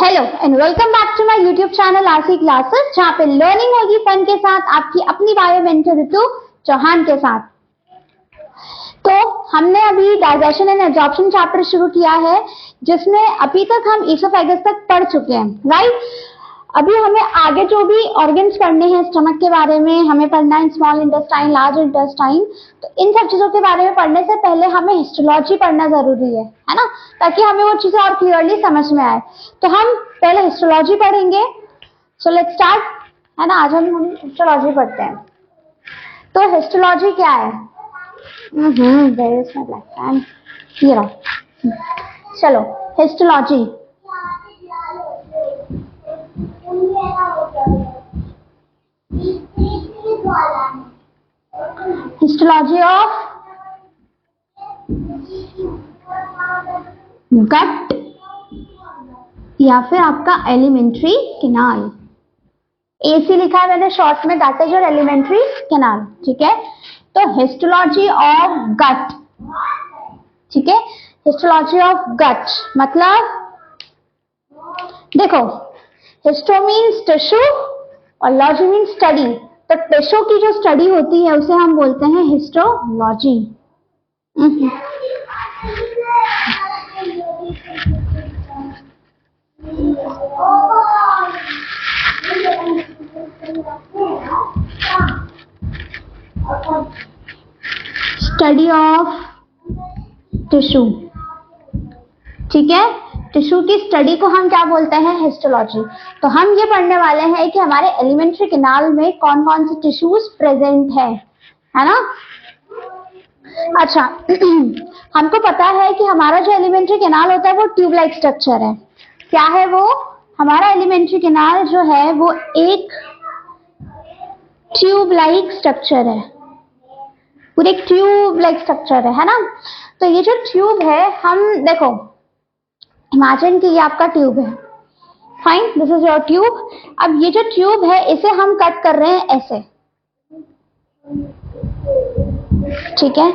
Hello and welcome back to my YouTube channel RC classes, जहाँ पे learning होगी fun के साथ आपकी अपनी बायो मेंटर ऋतु चौहान के साथ। तो हमने अभी डाइजेशन एंड एब्जॉर्प्शन चैप्टर शुरू किया है, जिसमें अभी तक हम इसोफेगस तक पढ़ चुके हैं, राइट। अभी हमें आगे जो भी ऑर्गन्स पढ़ने हैं स्टमक के बारे में, हमें पढ़ना है स्मॉल इंटेस्टाइन, लार्ज इंटेस्टाइन। तो इन सब चीजों के बारे में पढ़ने से पहले हमें हिस्टोलॉजी पढ़ना जरूरी है ना, ताकि हमें वो चीजें और क्लियरली समझ में आए। तो हम पहले हिस्टोलॉजी पढ़ेंगे। सो लेट्स स्टार्ट, है ना। आज हम हिस्टोलॉजी पढ़ते हैं। तो हिस्टोलॉजी क्या है? there is my black pen. ये रहा। चलो हिस्टोलॉजी। हिस्टोलॉजी ऑफ गट या फिर आपका एलिमेंट्री कैनाल। एसी लिखा है मैंने शॉर्ट में, that is your alimentary canal, ठीक है। तो हिस्टोलॉजी ऑफ गट, ठीक है। हिस्टोलॉजी ऑफ गट मतलब देखो, हिस्टो मीन्स टिश्यू और लॉजी मीन्स स्टडी। तो टिश्यू की जो स्टडी होती है उसे हम बोलते हैं हिस्टोलॉजी। स्टडी ऑफ टिश्यू, ठीक है। टिश्यू की स्टडी को हम क्या बोलते हैं? हिस्टोलॉजी। तो हम ये पढ़ने वाले हैं कि हमारे एलिमेंट्री कैनाल में कौन कौन से टिश्यूज प्रेजेंट है ना। अच्छा हमको पता है कि हमारा जो एलिमेंट्री कैनाल होता है वो ट्यूब लाइक स्ट्रक्चर है। क्या है वो? हमारा एलिमेंट्री कैनाल जो है वो एक ट्यूब लाइक स्ट्रक्चर है, पूरे एक ट्यूब लाइक स्ट्रक्चर है ना। तो ये जो ट्यूब है, हम देखो इमेजिन कि ये आपका ट्यूब है, fine, this is your tube. अब ये जो ट्यूब है इसे हम कट कर रहे हैं ऐसे, ठीक है।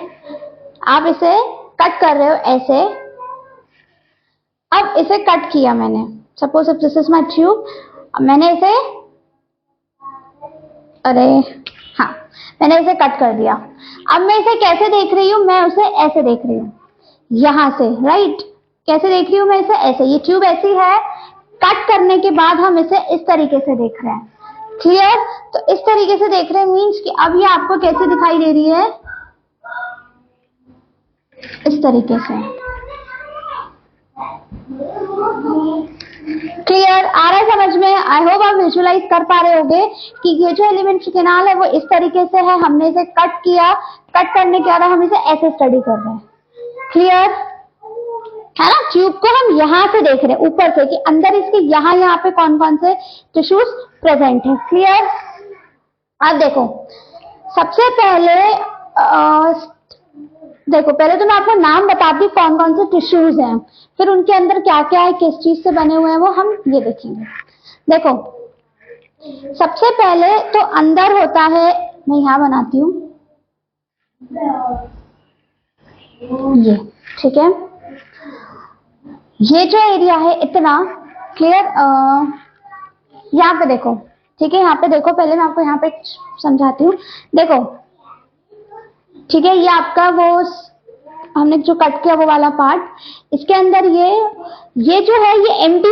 आप इसे कट कर रहे हो ऐसे। अब इसे कट किया मैंने, suppose if this is my tube. मैंने इसे, अरे हाँ, मैंने इसे कट कर दिया। अब मैं इसे कैसे देख रही हूं? मैं उसे ऐसे देख रही हूं, यहां से, राइट। कैसे देख रही हूं मैं इसे? ऐसे। ये ट्यूब ऐसी है, कट करने के बाद हम इसे इस तरीके से देख रहे हैं, क्लियर। तो इस तरीके से देख रहे हैं मीन्स कि अब ये आपको कैसे दिखाई दे रही है? इस तरीके से। क्लियर? आ रहा है समझ में? आई होप आप विजुअलाइज कर पा रहे होगे कि ये जो एलिमेंट्री कैनाल है वो इस तरीके से है। हमने इसे कट किया, कट करने के बाद हम इसे ऐसे स्टडी कर रहे हैं, क्लियर है ना। ट्यूब को हम यहां से देख रहे हैं ऊपर से कि अंदर इसके यहाँ पे कौन कौन से टिश्यूज प्रेजेंट है, क्लियर। अब देखो, सबसे पहले देखो, पहले तो मैं आपको नाम बताती हूँ कौन कौन से टिश्यूज हैं, फिर उनके अंदर क्या क्या है, किस चीज से बने हुए हैं, वो हम ये देखेंगे। देखो सबसे पहले तो अंदर होता है, मैं यहां बनाती हूँ ये, ठीक है। ये जो एरिया है इतना, क्लियर। यहाँ पे देखो, ठीक है, यहाँ पे देखो, पहले मैं आपको यहाँ पे समझाती हूँ। देखो, ठीक है, ये आपका वो हमने जो कट किया वो वाला पार्ट, इसके अंदर ये जो है ये एम्प्टी,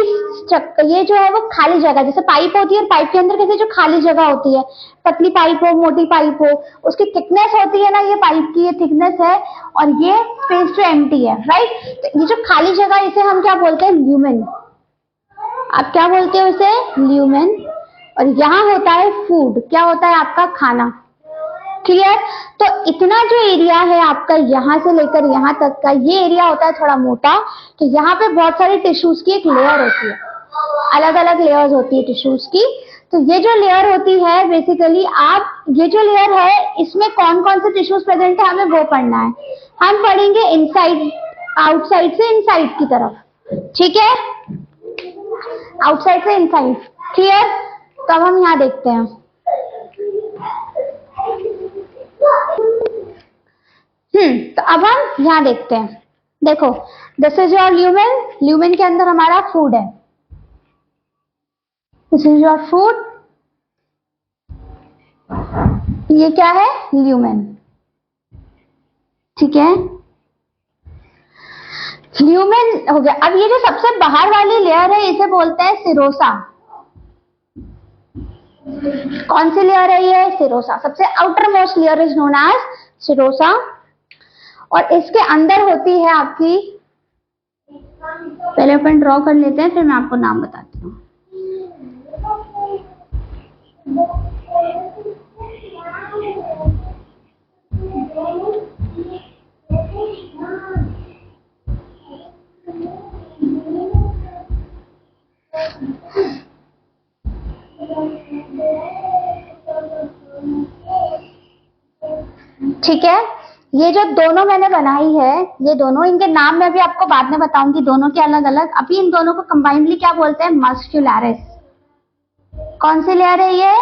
ये जो है वो खाली जगह, जैसे पाइप होती है, पाइप के अंदर कैसे जो खाली जगह होती है, पतली पाइप हो, मोटी पाइप हो, उसकी थिकनेस होती है ना, ये पाइप की ये थिकनेस है, और ये स्पेस जो एम्प्टी है, राइट। तो ये जो खाली जगह, इसे हम क्या बोलते हैं? ल्यूमेन। आप क्या बोलते हो इसे? ल्यूमेन। और यहाँ होता है फूड, क्या होता है आपका? खाना, क्लियर। तो इतना जो एरिया है आपका यहां से लेकर यहां तक का, ये एरिया होता है थोड़ा मोटा। तो यहाँ पे बहुत सारे टिश्यूज की एक लेयर होती है, अलग अलग लेयर्स होती है टिश्यूज की। तो ये जो लेयर होती है बेसिकली, आप ये जो लेयर है इसमें कौन कौन से टिश्यूज प्रेजेंट है हमें वो पढ़ना है। हम पढ़ेंगे इनसाइड, आउटसाइड से इनसाइड की तरफ, ठीक है, आउटसाइड से इनसाइड, क्लियर। तो अब हम यहाँ देखते हैं, तो अब हम यहाँ देखते हैं। देखो, this is your lumen. Lumen के अंदर हमारा फूड है, दिस इज योर फूड। ये क्या है? ल्यूमेन। ठीक है, ल्यूमेन हो गया। अब ये जो सबसे बाहर वाली लेयर है इसे बोलते हैं सिरोसा। कौन सी लेयर है ये? सिरोसा। सबसे outermost layer is known as serosa. और इसके अंदर होती है आपकी, पहले अपन ड्रॉ कर लेते हैं फिर मैं आपको नाम बताती हूँ। ठीक है, ये जो दोनों मैंने बनाई है, ये दोनों, इनके नाम मैं भी आपको बाद में बताऊंगी, दोनों के अलग अलग। अभी इन दोनों को कंबाइनली क्या बोलते हैं? मस्क्यूलैरिस। कौन सी लेयर है ये?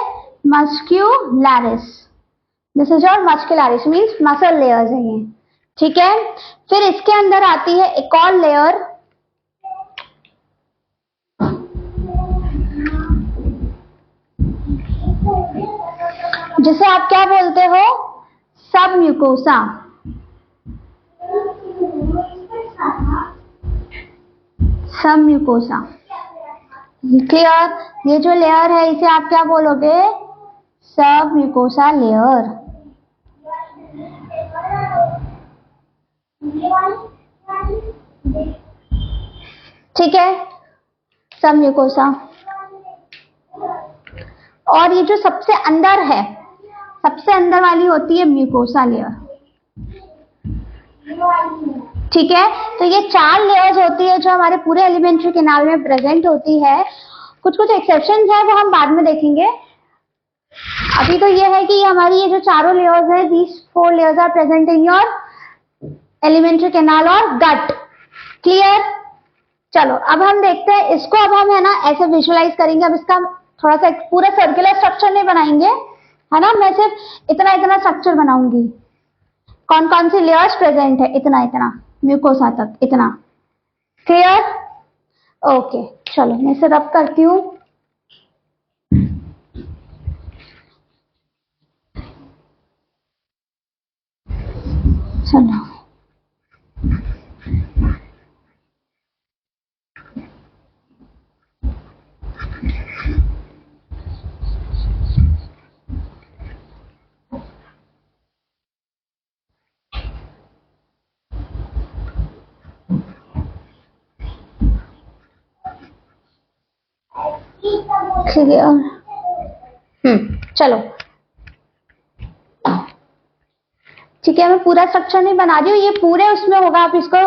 Muscularis. This is your muscularis, means muscle layers है ये। ठीक है, फिर इसके अंदर आती है एक और लेयर, जिसे आप क्या बोलते हो? सब म्यूकोसा। सब म्यूकोसा। क्लियर? ये जो लेयर है इसे आप क्या बोलोगे? सब म्यूकोसा लेयर। ठीक है, सब म्यूकोसा। और ये जो सबसे अंदर है, सबसे अंदर वाली होती है म्यूकोसा लेयर। ठीक है, तो ये 4 लेयर्स होती है जो हमारे पूरे एलिमेंट्री कैनाल में प्रेजेंट होती है। कुछ कुछ एक्सेप्शंस है वो हम बाद में देखेंगे। अभी तो ये है कि हमारी ये जो चारों लेयर्स है, these 4 layers are present in your alimentary canal और गट। क्लियर? चलो अब हम देखते हैं इसको। अब हम है ना ऐसे विजुअलाइज करेंगे। अब इसका थोड़ा सा पूरा सर्कुलर स्ट्रक्चर नहीं बनाएंगे, है ना, मैं सिर्फ इतना इतना स्ट्रक्चर बनाऊंगी। कौन कौन सी लेयर्स प्रेजेंट है, इतना इतना, म्यूकोसा तक इतना। क्लियर? ओके, चलो मैं इसे रब करती हूँ। चलो क्लियर? चलो ठीक है, मैं पूरा स्ट्रक्चर नहीं बना रही हूँ, ये पूरे उसमें होगा। आप इसको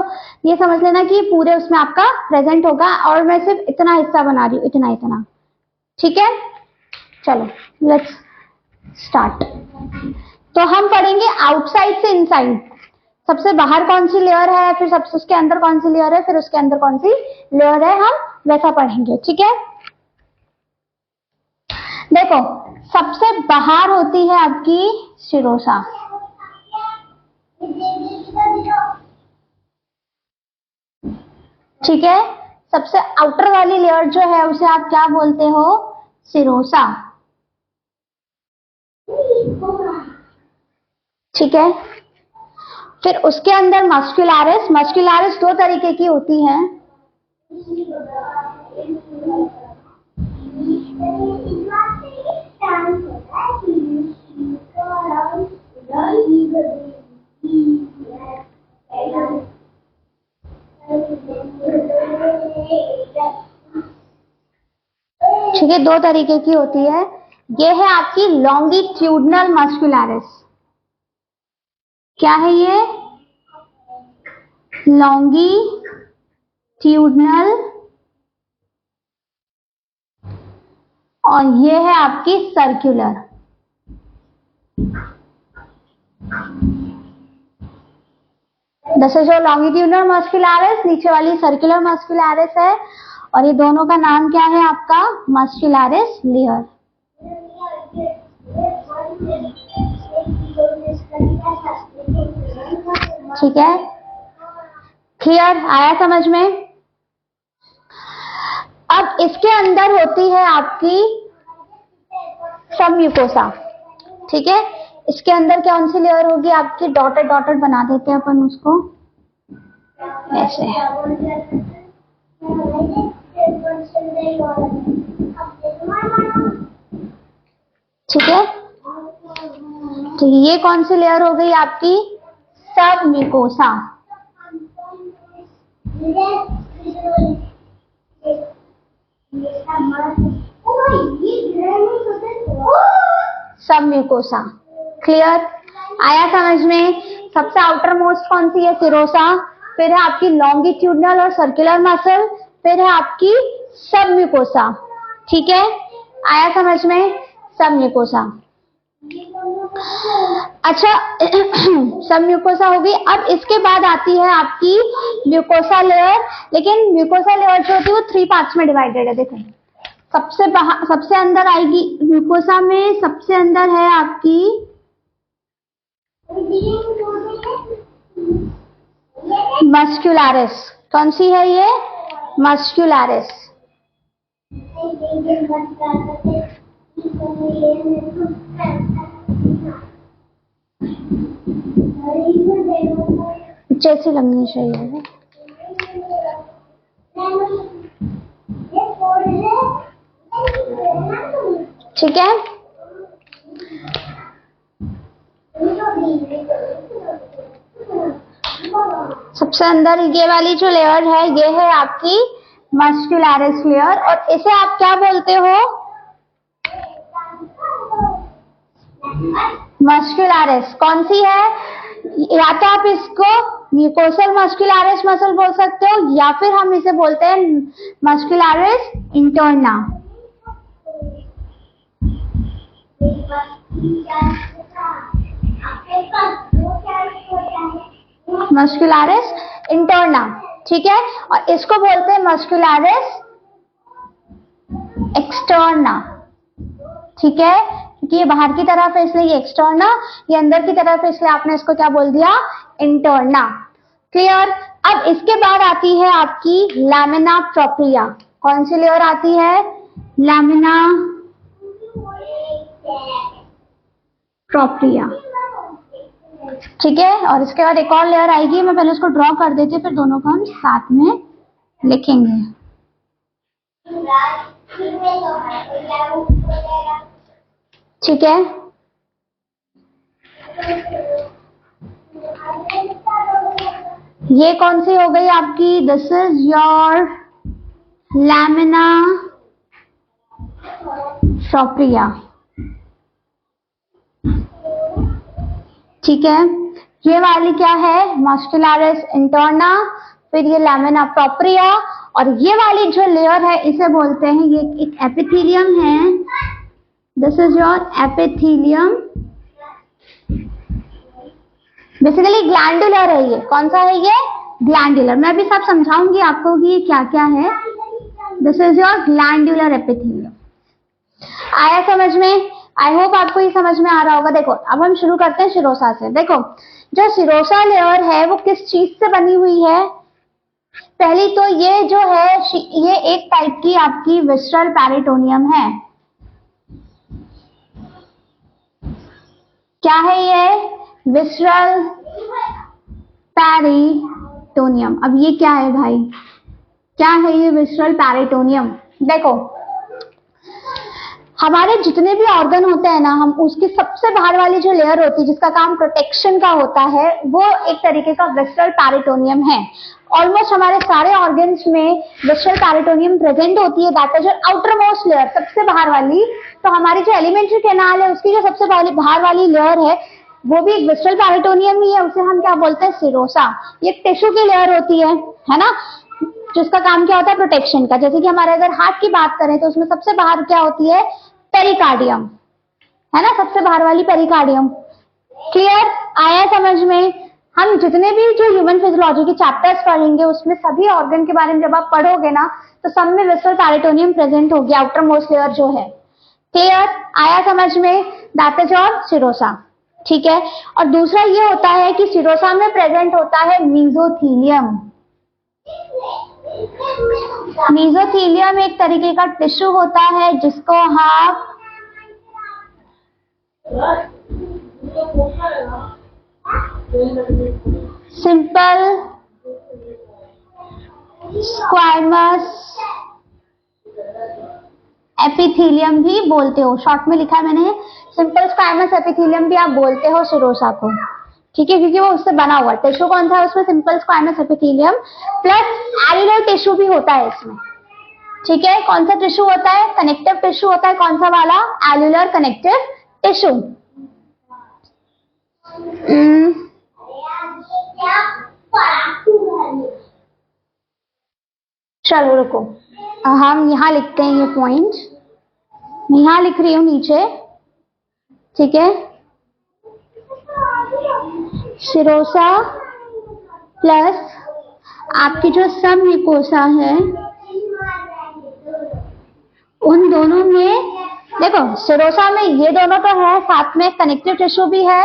ये समझ लेना कि ये पूरे उसमें आपका प्रेजेंट होगा, और मैं सिर्फ इतना हिस्सा बना रही हूँ, इतना इतना। ठीक है, चलो लेट्स स्टार्ट। तो हम पढ़ेंगे आउटसाइड से इनसाइड। सबसे बाहर कौन सी लेयर है, फिर सबसे उसके अंदर कौन सी लेयर है, फिर उसके अंदर कौन सी लेयर है, हम वैसा पढ़ेंगे। ठीक है, देखो सबसे बाहर होती है आपकी सिरोसा। ठीक है, सबसे आउटर वाली लेयर जो है उसे आप क्या बोलते हो? सिरोसा। ठीक है, फिर उसके अंदर मस्कुलैरिस। मस्कुलैरिस 2 तरीके की होती है। ठीक है, 2 तरीके की होती है। ये है आपकी लॉन्गिट्यूडनल मस्कुलैरिस। क्या है ये? लॉन्गिट्यूडनल। और ये है आपकी circular. This is your longitudinal muscularis, नीचे वाली सर्कुलर मस्कुलैरिस है, और ये दोनों का नाम क्या है आपका? मस्कुलैरिस लेयर। ठीक है, क्लियर? आया समझ में? अब इसके अंदर होती है आपकी सब म्यूकोसा। ठीक है, इसके अंदर कौन सी लेयर होगी आपकी? डॉटेड डॉटेड बना देते हैं अपन उसको ऐसे। ठीक है, तो ये कौन सी लेयर हो गई आपकी? सब म्यूकोसा। सब म्यूकोसा। क्लियर? आया समझ में? सबसे आउटर मोस्ट कौन सी है? सिरोसा। फिर है आपकी लॉन्गिट्यूडनल और सर्कुलर मसल, फिर है आपकी सब म्यूकोसा। ठीक है, आया समझ में? सब म्यूकोसा। अच्छा सब म्यूकोसा होगी। अब इसके बाद आती है आपकी म्यूकोसा लेयर, लेकिन म्यूकोसा लेयर जो होती है वो 3 पार्ट्स में डिवाइडेड है। देखो, सबसे अंदर आएगी म्यूकोसा में, सबसे अंदर है आपकी मस्कुलरिस। कौन सी है ये? मस्कुलरिस। जैसी लगनी चाहिए। ठीक है, सबसे अंदर ये वाली जो लेयर है ये है आपकी मस्कुलरिस लेयर, और इसे आप क्या बोलते हो? मस्कुलरिस। कौन सी है? या तो आप इसको म्यूकोसल मस्कुलरिस मसल बोल सकते हो, या फिर हम इसे बोलते हैं मस्कुलरिस इंटरना। Muscularis interna. ठीक है, और इसको बोलते हैं मस्कुलरिस एक्सटर्ना। ठीक है, क्योंकि ये बाहर की तरफ है इसलिए ये एक्सटर्ना, ये अंदर की तरफ है इसलिए आपने इसको क्या बोल दिया? इंटरना। क्लियर? अब इसके बाद आती है आपकी लैमिना प्रोप्रिया। कौन सी लेयर आती है? Lamina propria. ठीक है, और इसके बाद एक और लेयर आएगी, मैं पहले इसको ड्रॉ कर देती हूँ, फिर दोनों को हम साथ में लिखेंगे। ठीक है, ये कौन सी हो गई आपकी? This is your lamina propria. ठीक है, ये वाली क्या है? मस्कुलरिस इंटरना, फिर ये लैमिना प्रोप्रिया, और ये वाली जो लेयर है इसे बोलते हैं, ये एक एपिथेलियम है। This is your epithelium. Basically glandular है ये। कौन सा है ये? ग्लैंडुलर। मैं भी सब समझाऊंगी आपको कि ये क्या क्या है। This is your glandular epithelium. आया समझ में? आई होप आपको ये समझ में आ रहा होगा। देखो, अब हम शुरू करते हैं सिरोसा से। देखो, जो सिरोसा लेयर है वो किस चीज से बनी हुई है? पहली तो ये जो है ये एक टाइप की आपकी विसरल पेरिटोनियम है। क्या है ये? Visceral peritoneum. अब ये क्या है भाई? क्या है ये विसरल पेरिटोनियम? देखो, हमारे जितने भी ऑर्गन होते हैं ना, हम उसकी सबसे बाहर वाली जो लेयर होती है जिसका काम प्रोटेक्शन का होता है, वो एक तरीके का विसरल पेरिटोनियम है। ऑलमोस्ट हमारे सारे ऑर्गन्स में विसरल पेरिटोनियम प्रेजेंट होती है। That is outer most layer, सबसे बाहर वाली। तो हमारी जो एलिमेंट्री कैनाल है उसकी जो सबसे बाहर वाली लेयर है वो भी एक विसरल पेरिटोनियम ही है। उसे हम क्या बोलते हैं? सिरोसा। ये टिश्यू की लेयर होती है ना, जिसका काम क्या होता है? प्रोटेक्शन का। जैसे कि हमारे अगर हार्ट की बात करें तो उसमें सबसे बाहर क्या होती है? पेरिकार्डियम, है ना, सबसे बाहर वाली पेरिकार्डियम। क्लियर? आया समझ में? हम जितने भी जो ह्यूमन फिजियोलॉजी के चैप्टर्स पढ़ेंगे उसमें सभी ऑर्गन के बारे में जब आप पढ़ोगे ना तो सब में विसरल पेरिटोनियम प्रेजेंट होगी, आउटर मोस्ट लेयर जो है। क्लियर? आया समझ में? That is your serosa. ठीक है, और दूसरा ये होता है कि सिरोसा में प्रेजेंट होता है मेसोथीलियम। मेसोथीलियम एक तरीके का टिश्यू होता है जिसको आप सिंपल स्क्वायमस एपिथेलियम भी बोलते हो। शॉर्ट में लिखा है मैंने, सिंपल स्क्वायमस एपिथेलियम भी आप बोलते हो सिरोसा को, ठीक है, क्योंकि वो उससे बना हुआ टिश्यू कौन सा है उसमें, simple squamous epithelium plus areolar tissue भी होता है इसमें, ठीक है। कौन सा टिश्यू होता है, कनेक्टिव टिश्यू होता है, कौन सा वाला, एल्युलर कनेक्टिव टिश्यू। चलो रुको, हम यहां लिखते हैं ये पॉइंट, मैं यहां लिख रही हूं नीचे, ठीक है। सिरोसा प्लस आपकी जो सब म्यूकोसा है, उन दोनों में देखो, सिरोसा में ये दोनों तो है, साथ में कनेक्टिव टिश्यू भी है,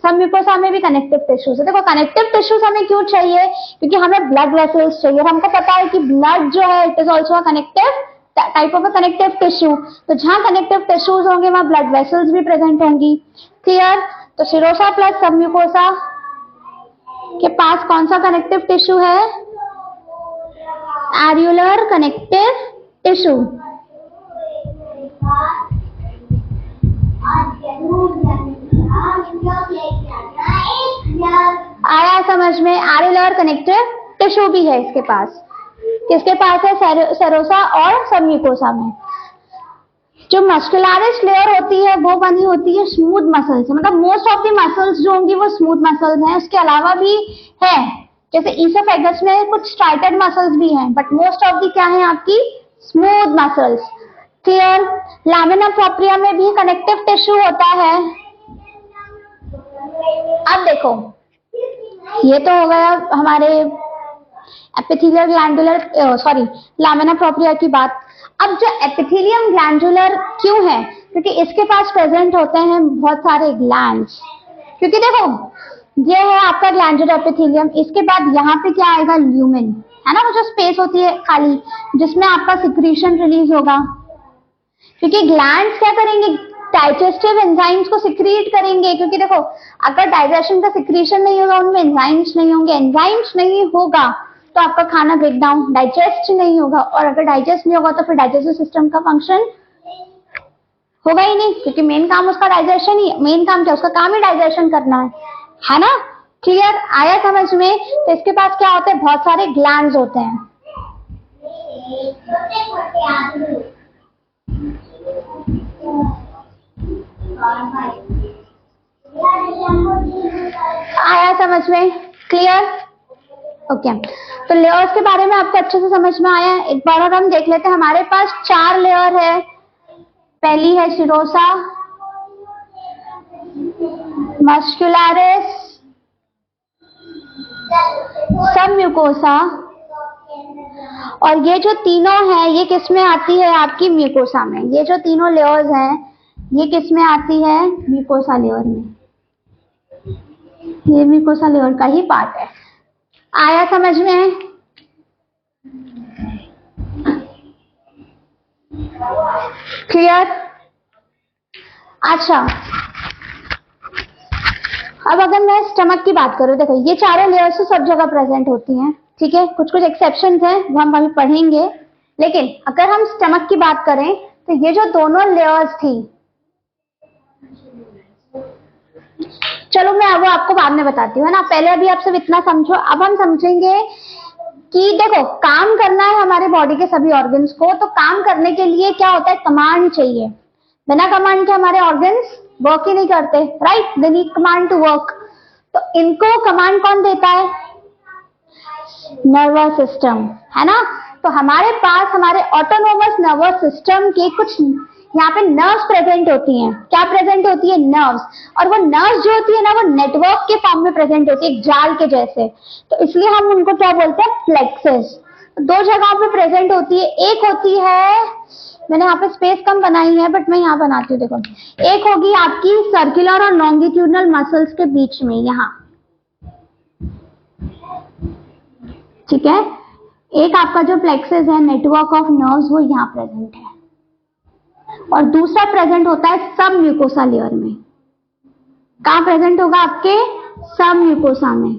सब म्यूकोसा में भी कनेक्टिव टिश्यूज है। देखो कनेक्टिव टिश्यूज हमें क्यों चाहिए, क्योंकि हमें ब्लड वेसल्स चाहिए, और हमको पता है कि ब्लड जो है it is also connective type of a connective tissue, तो जहां कनेक्टिव टिश्यूज होंगे वहां ब्लड वेसल्स भी प्रेजेंट होंगी, क्लियर। तो सिरोसा प्लस सब म्यूकोसा के पास कौन सा कनेक्टिव टिश्यू है, एल्युलर कनेक्टिव टिश्यू। आया समझ में, एल्युलर कनेक्टिव टिश्यू भी है इसके पास, किसके पास है, सेरोसा और सब म्यूकोसा में। जो मस्कुलरिस लेयर होती है वो बनी होती है स्मूथ मसल्स से, मतलब मोस्ट ऑफ द मसल्स जो होंगी वो स्मूथ मसल्स हैं, उसके अलावा भी है, जैसे ईसोफेगस में कुछ स्ट्राइटेड मसल्स भी हैं, बट मोस्ट ऑफ दी क्या है आपकी, smooth muscles, clear. Lamina propria में भी कनेक्टिव टिश्यू होता है। अब देखो ये तो हो गया हमारे epithelial glandular, sorry lamina propria की बात। अब जो एपिथेलियम ग्लैंडुलर क्यों है, क्योंकि इसके पास प्रेजेंट होते हैं बहुत सारे ग्लैंड्स, क्योंकि देखो ये है आपका ग्लैंडुलर एपिथेलियम, इसके बाद यहाँ पे क्या आएगा, ल्यूमेन, है ना, वो जो स्पेस होती है खाली जिसमें आपका सिक्रीशन रिलीज होगा, क्योंकि ग्लैंड्स क्या करेंगे, डाइजेस्टिव एंजाइम्स को सिक्रीट करेंगे, क्योंकि देखो अगर डाइजेशन का सिक्रीशन नहीं होगा उनमें एंजाइम्स नहीं होंगे, एंजाइम्स नहीं होगा तो आपका खाना ब्रेक डाउन डाइजेस्ट नहीं होगा, और अगर डाइजेस्ट नहीं होगा तो फिर डाइजेस्टिव सिस्टम का फंक्शन होगा ही नहीं, क्योंकि मेन काम उसका डाइजेशन ही, मेन काम क्या, उसका काम ही डाइजेशन करना है ना, क्लियर। आया समझ में। तो इसके पास क्या होते हैं, बहुत सारे ग्लैंड्स होते हैं। आया समझ में, क्लियर, ओके। तो लेयर्स के बारे में आपको अच्छे से समझ में आया। एक बार और हम देख लेते हैं, हमारे पास 4 लेयर है। पहली है सिरोसा, मस्कुलरिस, सब म्यूकोसा, और ये जो तीनों है ये किस में आती है, आपकी म्यूकोसा में। ये जो तीनों लेयर्स हैं ये किस में आती है, म्यूकोसा लेयर में, ये म्यूकोसा लेयर का ही पार्ट है। आया समझ में। क्लियर। अच्छा अब अगर मैं स्टमक की बात करूं, देखो ये चारों लेयर्स तो सब जगह प्रेजेंट होती हैं, ठीक है, कुछ कुछ एक्सेप्शंस हैं वो हम अभी पढ़ेंगे, लेकिन अगर हम स्टमक की बात करें तो ये जो दोनों लेयर्स थी, चलो मैं वो आपको बाद में बताती हूँ, है ना, पहले अभी आप सब इतना समझो। अब हम समझेंगे कि देखो काम करना है हमारे बॉडी के सभी ऑर्गन्स को, तो काम करने के लिए क्या होता है, कमांड चाहिए। बिना कमांड के हमारे ऑर्गन्स वर्क ही नहीं करते, right, they need command to work. तो इनको कमांड कौन देता है, नर्वस सिस्टम, है ना। तो हमारे पास हमारे ऑटोनोमस नर्वस सिस्टम के कुछ यहाँ पे नर्व्स प्रेजेंट होती हैं। क्या प्रेजेंट होती है, नर्व्स, और वो नर्व्स जो होती है ना वो नेटवर्क के फॉर्म में प्रेजेंट होती है, एक जाल के जैसे, तो इसलिए हम उनको क्या बोलते हैं, प्लेक्सेस। दो जगहों पे प्रेजेंट होती है, एक होती है, मैंने यहाँ पे स्पेस कम बनाई है बट मैं यहाँ बनाती हूँ, देखो एक होगी आपकी सर्कुलर और लॉन्गिट्यूडनल मसल्स के बीच में यहाँ, ठीक है, एक आपका जो प्लेक्सस है नेटवर्क ऑफ नर्व्स वो यहाँ प्रेजेंट है, और दूसरा प्रेजेंट होता है सब म्यूकोसा लेयर में। कहाँ प्रेजेंट होगा? आपके सब म्यूकोसा में।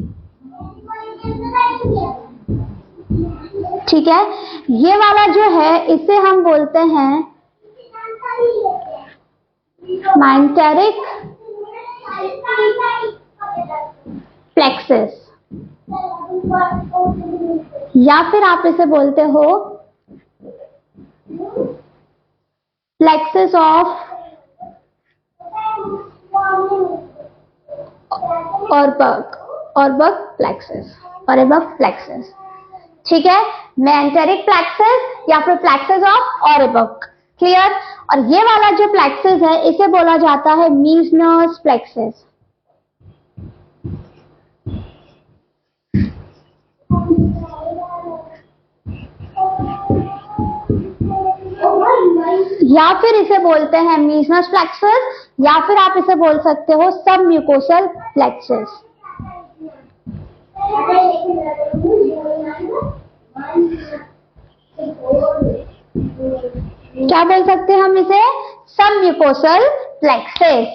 ठीक है, ये वाला जो है इसे हम बोलते हैं मेंटेरिक प्लेक्सस, या फिर आप इसे बोलते हो प्लेक्सस ऑफ ऑरबर्ग प्लेक्सस। ठीक है, मेंटेरिक प्लेक्सस या फिर प्लेक्सस ऑफ ऑरबर्ग। क्लियर? और ये वाला जो प्लेक्सस है इसे बोला जाता है मीजनर्स प्लेक्सस। या फिर इसे बोलते हैं मीजनस प्लेक्सस, या फिर आप इसे बोल सकते हो सब म्यूकोसल प्लेक्सस। क्या बोल सकते हैं हम इसे? सब म्यूकोसल प्लेक्सस।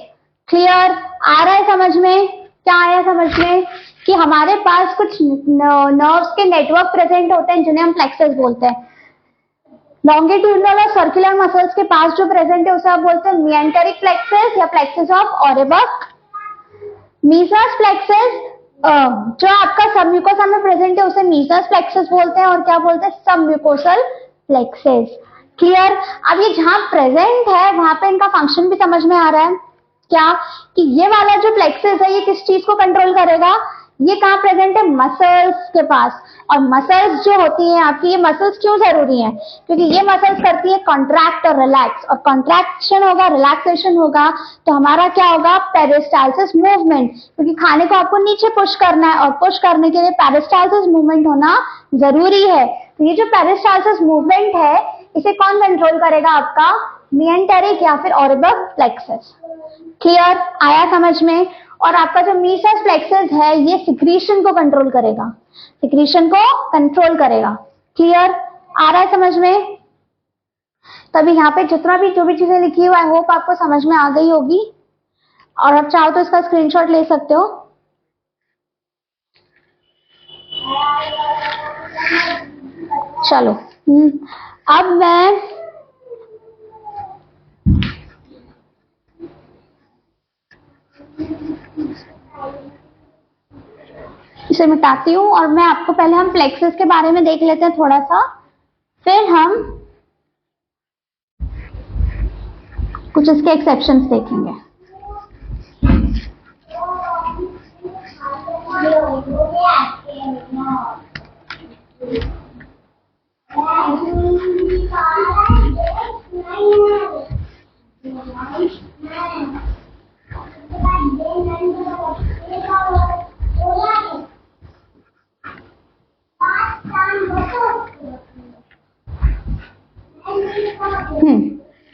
क्लियर? आ रहा है समझ में? क्या आया समझ में? कि हमारे पास कुछ नर्व्स के नेटवर्क प्रेजेंट होते हैं जिन्हें हम प्लेक्सस बोलते हैं। लॉन्गिट्यूडनल और सर्कुलर मसल्स के पास जो प्रेजेंट है उसे आप बोलते हैं मेंटेरिक प्लेक्सस या प्लेक्सस ऑफ ऑरबर्ग। मीजनस प्लेक्सस जो आपका सब म्यूकोसा में प्रेजेंट है उसे मीजनस प्लेक्सस बोलते हैं, और क्या बोलते हैं? सब म्यूकोसल प्लेक्सस। क्लियर? अब ये जहां प्रेजेंट है वहां पे इनका फंक्शन भी समझ में आ रहा है क्या? कि ये वाला जो प्लेक्सस है ये किस चीज को कंट्रोल करेगा? ये कहाँ प्रेजेंट है? मसल्स के पास। और मसल्स जो होती हैं आपकी, ये मसल्स क्यों जरूरी हैं? क्योंकि ये मसल्स करती है कॉन्ट्रैक्ट और रिलैक्स, और कॉन्ट्रैक्शन होगा, रिलैक्सेशन होगा, तो हमारा क्या होगा? Peristalsis movement. क्योंकि खाने को आपको नीचे पुश करना है, और पुश करने के लिए पेरिस्टाल्सिस मूवमेंट होना जरूरी है। तो ये जो पेरिस्टाल्सिस मूवमेंट है इसे कौन कंट्रोल करेगा? आपका मेंटेरिक या फिर ऑरबर्ग प्लेक्सस। क्लियर? आया समझ में? और आपका जो मीजनस प्लेक्सस है ये सिक्रीशन को कंट्रोल करेगा, सिक्रीशन को कंट्रोल करेगा। क्लियर? आ रहा है समझ में? तभी यहाँ पे जितना भी जो भी चीजें लिखी हुई आई होप आपको समझ में आ गई होगी, और आप चाहो तो इसका स्क्रीनशॉट ले सकते हो। चलो अब मैं इसे मिटाती हूँ, और मैं आपको पहले हम प्लेक्सस के बारे में देख लेते हैं थोड़ा सा, फिर हम कुछ इसके एक्सेप्शंस देखेंगे।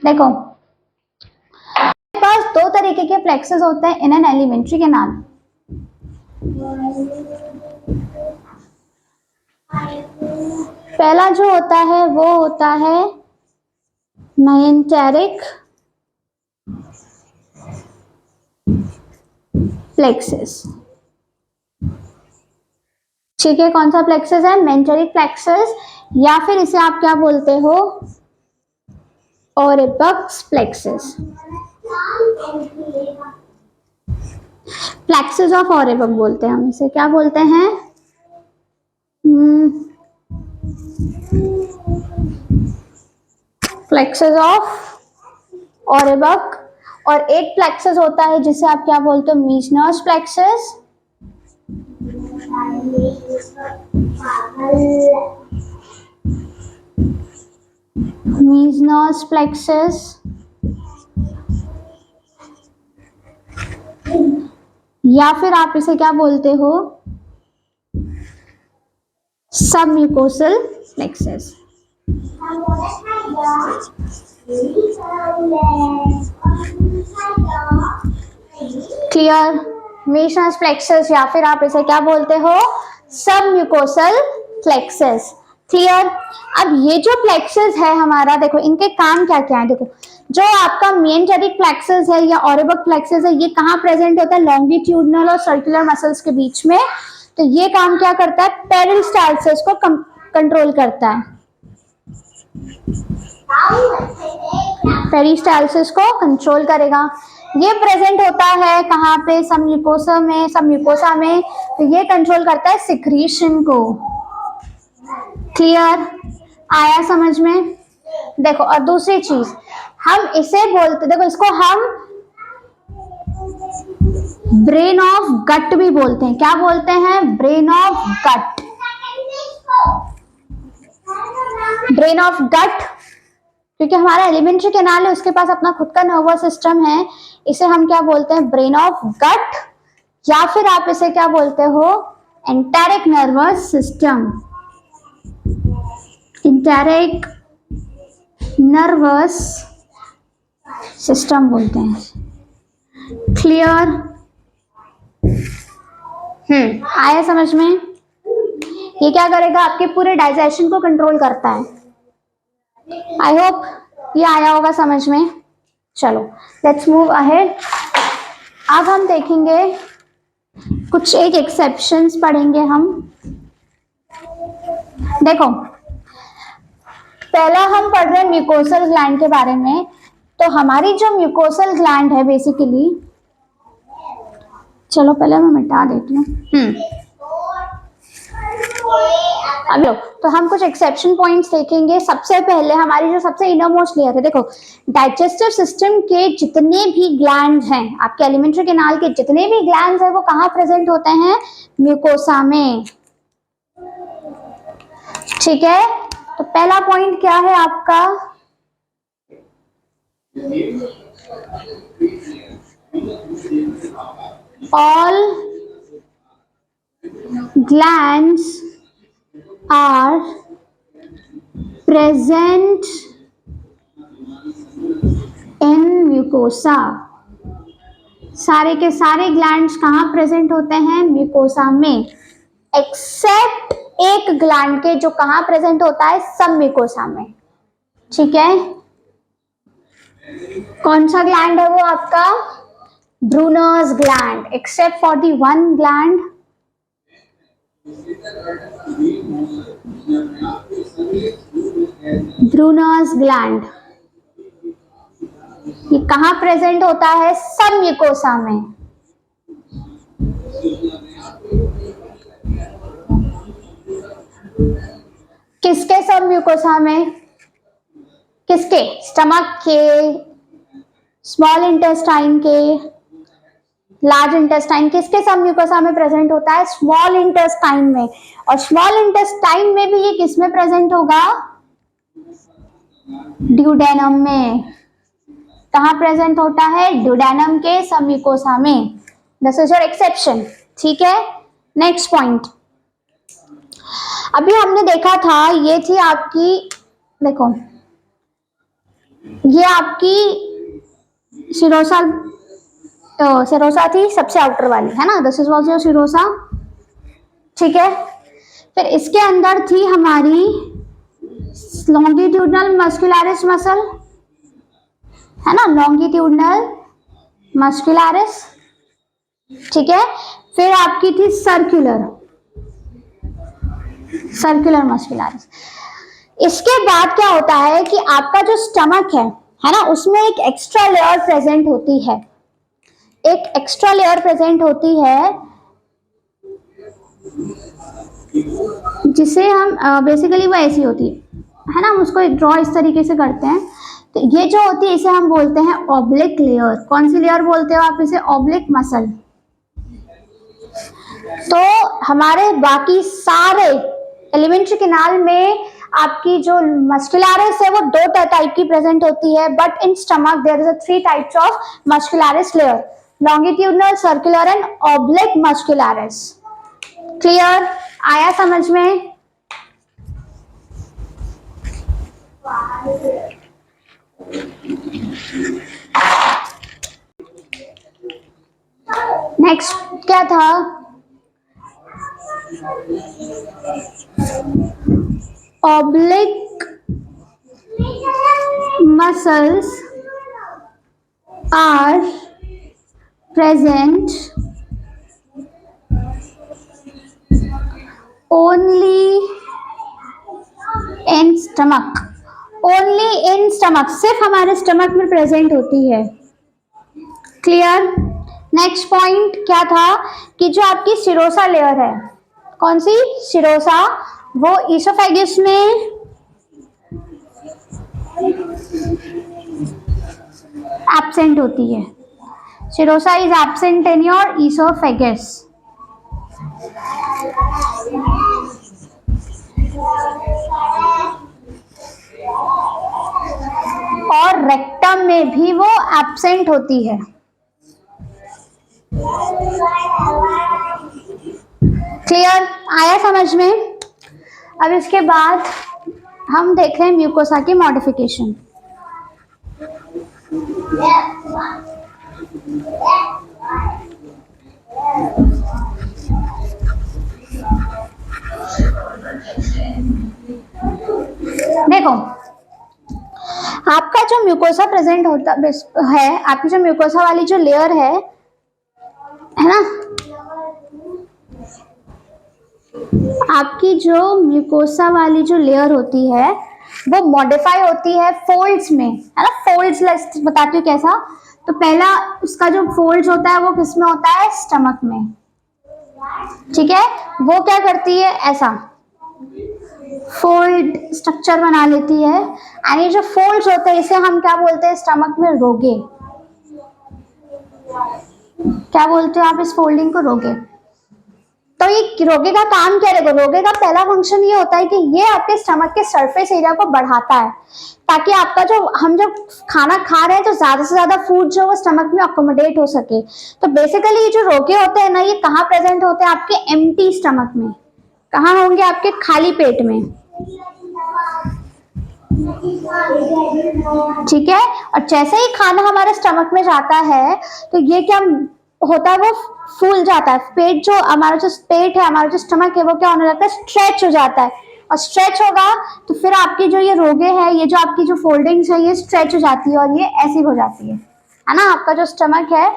देखो मेरे पास दो तरीके के प्लेक्सस होते हैं इन एन एलिमेंट्री के नाम। पहला जो होता है वो होता है मेंटेरिक प्लेक्सस। ठीक है, कौन सा प्लेक्सस है? मेंटेरिक प्लेक्सस, या फिर इसे आप क्या बोलते हो? Auerbach plexus. Plexus of Auerbach बोलते हैं हम इसे। क्या बोलते हैं? Plexus of Auerbach. और एक प्लेक्सस होता है जिसे आप क्या बोलते हो? मीजनर्स प्लेक्सस। मीजनर्स प्लेक्सस या फिर आप इसे क्या बोलते हो? सब म्यूकोसल प्लेक्सस। क्लियर? मीजनर्स प्लेक्सस या फिर आप इसे क्या बोलते हो? सब म्यूकोसल प्लेक्सस। क्लियर। अब ये जो प्लेक्सस है हमारा, देखो इनके काम क्या क्या है। देखो जो आपका मेनिंजेटिक प्लेक्सस है या ऑरिबक प्लेक्सस है, ये कहाँ प्रेजेंट होता है? लॉन्गिट्यूडनल और सर्कुलर मसल्स के बीच में। तो ये काम क्या करता है? पेरिस्टालसिस को कंट्रोल करता है, पेरिस्टालसिस को कंट्रोल करेगा। ये प्रेजेंट होता है कहाँ पे? सबम्यूकोसा में, सबम्यूकोसा में। तो ये कंट्रोल करता है सिक्रीशन को। क्लियर, आया समझ में? देखो और दूसरी चीज हम इसे बोलते, देखो इसको हम ब्रेन ऑफ गट भी बोलते हैं। क्या बोलते हैं? Brain of gut. Brain of gut क्योंकि हमारा एलिमेंट्री कैनाल है, उसके पास अपना खुद का नर्वस सिस्टम है। इसे हम क्या बोलते हैं? ब्रेन ऑफ गट, या फिर आप इसे क्या बोलते हो? Enteric nervous system. Enteric nervous system बोलते हैं। क्लियर? आया समझ में? ये क्या करेगा? आपके पूरे डाइजेशन को कंट्रोल करता है। आई होप ये आया होगा समझ में। चलो लेट्स मूव अहेड। अब हम देखेंगे कुछ एक एक्सेप्शंस पढ़ेंगे हम। देखो पहला हम पढ़ रहे हैं म्यूकोसल ग्लैंड के बारे में। तो हमारी जो म्यूकोसल ग्लैंड है बेसिकली, चलो पहले मैं मिटा देती हूँ। अब लो, तो हम कुछ एक्सेप्शन पॉइंट्स देखेंगे। सबसे पहले हमारी जो सबसे इनर मोस्ट लेयर है, देखो डाइजेस्टिव सिस्टम के जितने भी ग्लैंड्स हैं, आपके एलिमेंट्री कैनाल के जितने भी ग्लैंड्स हैं, वो कहाँ प्रेजेंट होते हैं? म्यूकोसा में। ठीक है, तो पहला पॉइंट क्या है आपका? All glands are present in mucosa। सारे के सारे ग्लैंड्स कहाँ प्रेजेंट होते हैं? म्यूकोसा में, एक्सेप्ट एक ग्लैंड के जो कहाँ प्रेजेंट होता है? सब म्यूकोसा में। ठीक है, कौन सा ग्लैंड है वो आपका? Brunner's gland, except for the one gland Brunner's gland. ये कहाँ प्रेजेंट होता है? सब म्यूकोसा में। किसके सब म्यूकोसा में? किसके? स्टमक के, स्मॉल इंटेस्टाइन के, लार्ज इंटेस्टाइन। किसके सब म्यूकोसा में प्रेजेंट होता है? स्मॉल इंटेस्टाइन में। और स्मॉल इंटेस्टाइन में भी ये किस में प्रेजेंट होगा? ड्यूडेनम में। कहाँ प्रेजेंट होता है? ड्यूडेनम के सब म्यूकोसा में। This is your exception. ठीक है, नेक्स्ट पॉइंट। अभी हमने देखा था, ये थी आपकी, देखो ये आपकी सिरोसा, सिरोसा थी सबसे आउटर वाली, है ना? This is was your serosa. ठीक है, फिर इसके अंदर थी हमारी लॉन्गिट्यूडनल मस्कुलरिस मसल, है ना? Longitudinal muscularis. ठीक है, फिर आपकी थी सर्कुलर, सर्कुलर मस्कुलरिस। इसके बाद क्या होता है कि आपका जो स्टमक है ना, उसमें एक एक्स्ट्रा लेयर प्रेजेंट होती है। एक एक्स्ट्रा लेयर प्रेजेंट होती है जिसे हम बेसिकली वो ऐसी होती है ना, हम उसको एक ड्रॉ इस तरीके से करते हैं। तो ये जो होती है इसे हम बोलते हैं ऑब्लिक लेयर। कौन सी लेयर बोलते हो आप इसे? Oblique muscle. तो हमारे बाकी सारे एलिमेंट्री कैनाल में आपकी जो मस्कुलरिस है वो दो टाइप की प्रेजेंट होती है, but in stomach there is 3 types of muscularis layer: longitudinal, circular and oblique muscularis. Clear, आया समझ में? नेक्स्ट क्या था? oblique muscles are present only in stomach, only in stomach, सिर्फ हमारे स्टमक में प्रेजेंट होती है। क्लियर। नेक्स्ट पॉइंट क्या था कि जो आपकी सिरोसा लेयर है, कौन सी सिरोसा, वो ईसोफेगस में एब्सेंट होती है। Serosa is absent in your oesophagus. और रेक्टम में भी वो एब्सेंट होती है। क्लियर, आया समझ में। अब इसके बाद हम देख रहे हैं म्यूकोसा की मॉडिफिकेशन। देखो, आपका जो म्यूकोसा प्रेजेंट होता है, आपकी जो म्यूकोसा वाली जो लेयर है ना, आपकी जो म्यूकोसा वाली जो लेयर होती है वो मॉडिफाई होती है फोल्ड्स में, है ना। फोल्ड्स बताती हूँ कैसा। तो पहला उसका जो फोल्ड्स होता है वो किस में होता है, स्टमक में। ठीक है, वो क्या करती है, ऐसा फोल्ड स्ट्रक्चर बना लेती है। एंड ये जो फोल्ड्स होते हैं इसे हम क्या बोलते हैं, स्टमक में रोगे। क्या बोलते हो आप इस फोल्डिंग को, रोगे। तो ये रोगे का काम क्या है, रोगे का पहला फंक्शन ये होता है कि ये आपके स्टमक के सरफेस एरिया को बढ़ाता है, ताकि आपका जो हम जब खाना खा रहे हैं तो ज्यादा से ज्यादा फूड जो वो स्टमक में अकोमोडेट हो सके। तो बेसिकली ये जो रोगे होते हैं ना, ये कहाँ प्रेजेंट होते हैं, आपके एम्प्टी स्टमक में। कहाँ होंगे, आपके खाली पेट में। ठीक है, और जैसे ही खाना हमारे स्टमक में जाता है तो ये क्या होता है, वो फूल जाता है। पेट जो हमारा जो पेट है, हमारा जो स्टमक है, वो क्या होने लगता है, स्ट्रेच हो जाता है। और स्ट्रेच होगा तो फिर आपकी जो ये रोगे है, ये जो आपकी जो फोल्डिंग्स है, ये स्ट्रेच हो जाती है और ये ऐसी हो जाती है ना। आपका जो स्टमक है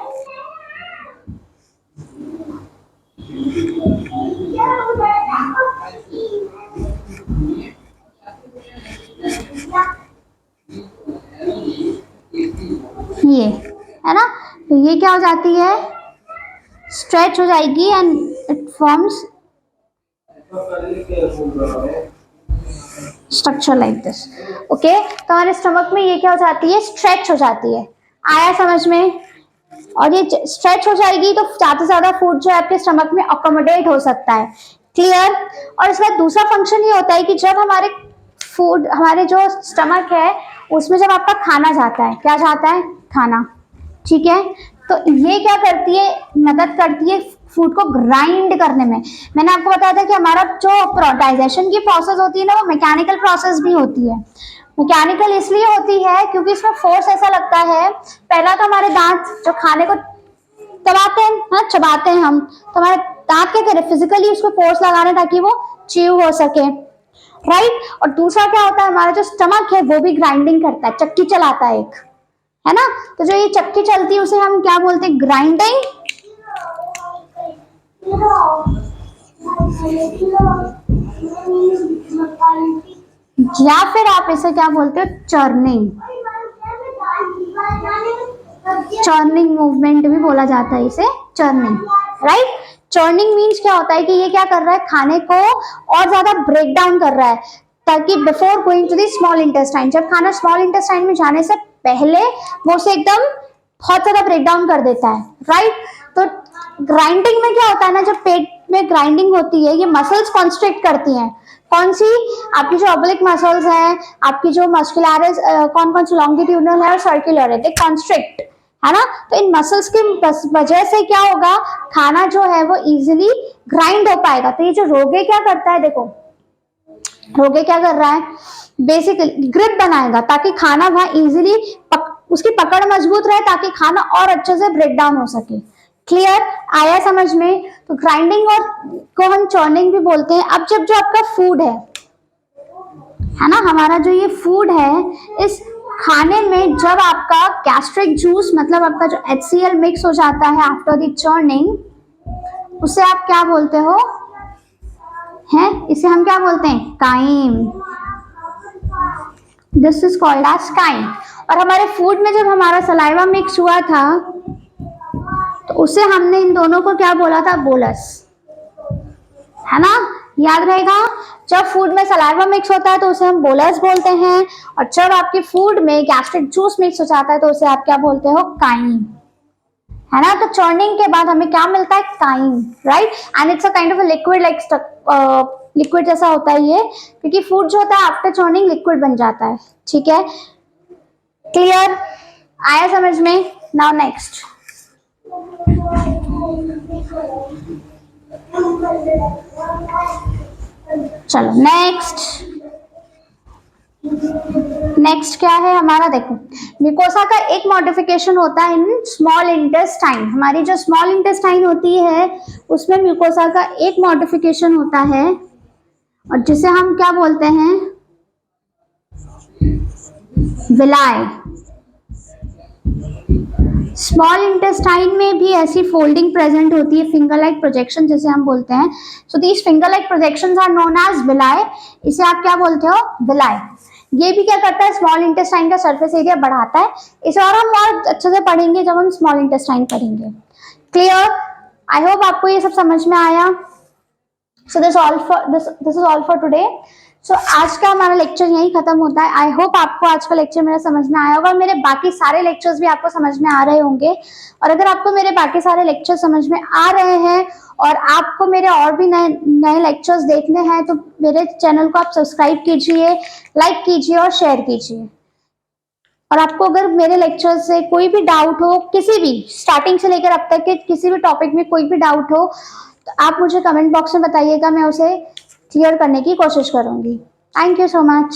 ये, है ना, तो ये क्या हो जाती है, स्ट्रेच हो जाएगी and it forms structure like this. Okay, तो हमारे स्टमक में ये क्या हो जाती है, स्ट्रेच हो जाती है। आया समझ में। और ये स्ट्रेच हो जाएगी तो ज्यादा से ज्यादा फूड जो है आपके स्टमक में अकोमोडेट हो सकता है। क्लियर। और इसका दूसरा फंक्शन ये होता है कि जब हमारे फूड, हमारे जो स्टमक है उसमें जब आपका खाना जाता है, क्या जाता है, खाना। ठीक है, तो ये क्या करती है, मदद करती है फूड को ग्राइंड करने में। मैंने आपको बताया था कि हमारा जो डाइजेशन की प्रोसेस होती है ना, वो मैकेनिकल प्रोसेस भी होती है। मैकेनिकल इसलिए होती है क्योंकि इसमें फोर्स ऐसा लगता है, पहला तो हमारे दांत जो खाने को दबाते हैं, हाँ चबाते हैं हम, तो हमारे दांत क्या करें, फिजिकली उसको फोर्स लगाने ताकि वो च्यू हो सके, राइट। और दूसरा क्या होता है, हमारा जो स्टमक है वो भी ग्राइंडिंग करता है, चक्की चलाता है एक, है ना। तो जो ये चक्की चलती है उसे हम क्या बोलते हैं, ग्राइंडिंग। या फिर आप इसे क्या बोलते हो, चर्निंग। चर्निंग मूवमेंट भी बोला जाता है इसे, चर्निंग, राइट। चर्निंग मीन्स क्या होता है कि ये क्या कर रहा है, खाने को और ज्यादा ब्रेक डाउन कर रहा है, ताकि before going to the small intestine, जब खाना स्मॉल इंटेस्टाइन में जाने से पहले वो उसे एकदम बहुत ज्यादा ब्रेक डाउन कर देता है, राइट। तो ग्राइंडिंग में क्या होता है ना, जब पेट में ग्राइंडिंग होती है, ये मसल्स कॉन्स्ट्रिक्ट करती हैं। कौन सी, आपकी जो ऑब्लिक मसल्स हैं, आपकी जो मस्कुलर, कौन कौन सी लॉन्गिट्यूडनल है और सर्कुलर है, दे कॉन्स्ट्रिक्ट, है ना। तो इन मसल्स की वजह से क्या होगा, खाना जो है वो इजीली ग्राइंड हो पाएगा। तो ये जो रोगे क्या करता है, देखो रोगे क्या कर रहा है, बेसिकली ग्रिप बनाएगा ताकि खाना वहां इजीली उसकी पकड़ मजबूत रहे, ताकि खाना और अच्छे से ब्रेक डाउन हो सके। क्लियर, आया समझ में। तो ग्राइंडिंग और को हम चर्निंग भी बोलते हैं। अब जब जो आपका फूड है, है ना। हमारा जो ये फूड है, इस खाने में जब आपका गैस्ट्रिक जूस मतलब आपका जो HCl मिक्स हो जाता है आफ्टर द चर्निंग, उसे आप क्या बोलते हो, हैं, इसे हम क्या बोलते हैं, chyme. This is called as chyme. और हमारे फूड में जब हमारा सलाइवा मिक्स हुआ था तो उसे हमने इन दोनों को क्या बोला था, बोलस, है ना, याद रहेगा। जब फूड में सलाइवा मिक्स होता है तो उसे हम बोलस बोलते हैं, और जब आपके फूड में गैस्ट्रिक जूस मिक्स हो जाता है तो उसे आप क्या बोलते हो, काइम, है ना। तो चर्निंग के बाद हमें क्या मिलता है, chyme, right. And it's a kind of a liquid, like liquid जैसा होता है ये, क्योंकि फूड जो होता है आफ्टर चर्निंग लिक्विड बन जाता है, ठीक है। क्लियर, आया समझ में। नाउ नेक्स्ट, चलो नेक्स्ट। नेक्स्ट क्या है हमारा, देखो म्यूकोसा का एक मॉडिफिकेशन होता है इन स्मॉल इंटेस्टाइन। हमारी जो स्मॉल इंटेस्टाइन होती है उसमें म्यूकोसा का एक मॉडिफिकेशन होता है, और जिसे हम क्या बोलते हैं, विलाय। स्मॉल इंटेस्टाइन में भी ऐसी फोल्डिंग प्रेजेंट होती है, फिंगर लाइक प्रोजेक्शन जिसे हम बोलते हैं। So these finger like projections are known as villi. इसे आप क्या बोलते हो, विलाय। ये भी क्या करता है, स्मॉल इंटेस्टाइन का सरफेस एरिया बढ़ाता है। इसे और हम और अच्छे से पढ़ेंगे जब हम स्मॉल इंटेस्टाइन पढ़ेंगे। क्लियर, आई होप आपको ये सब समझ में आया। So this is all for today. So आज का हमारा लेक्चर यही खत्म होता है। आई होप आपको आज का लेक्चर मेरा समझ में आया होगा, मेरे बाकी सारे लेक्चर्स भी आपको समझ में आ रहे होंगे। और अगर आपको मेरे बाकी सारे लेक्चर समझ में आ रहे हैं और आपको मेरे और भी नए नए लेक्चर्स देखने हैं तो मेरे चैनल को आप सब्सक्राइब कीजिए, लाइक कीजिए और शेयर कीजिए। और आपको अगर मेरे लेक्चर से कोई भी डाउट हो, किसी भी स्टार्टिंग से लेकर अब तक के किसी भी टॉपिक में कोई भी डाउट हो तो आप मुझे कमेंट बॉक्स में बताइएगा, मैं उसे क्लियर करने की कोशिश करूंगी। Thank you so much.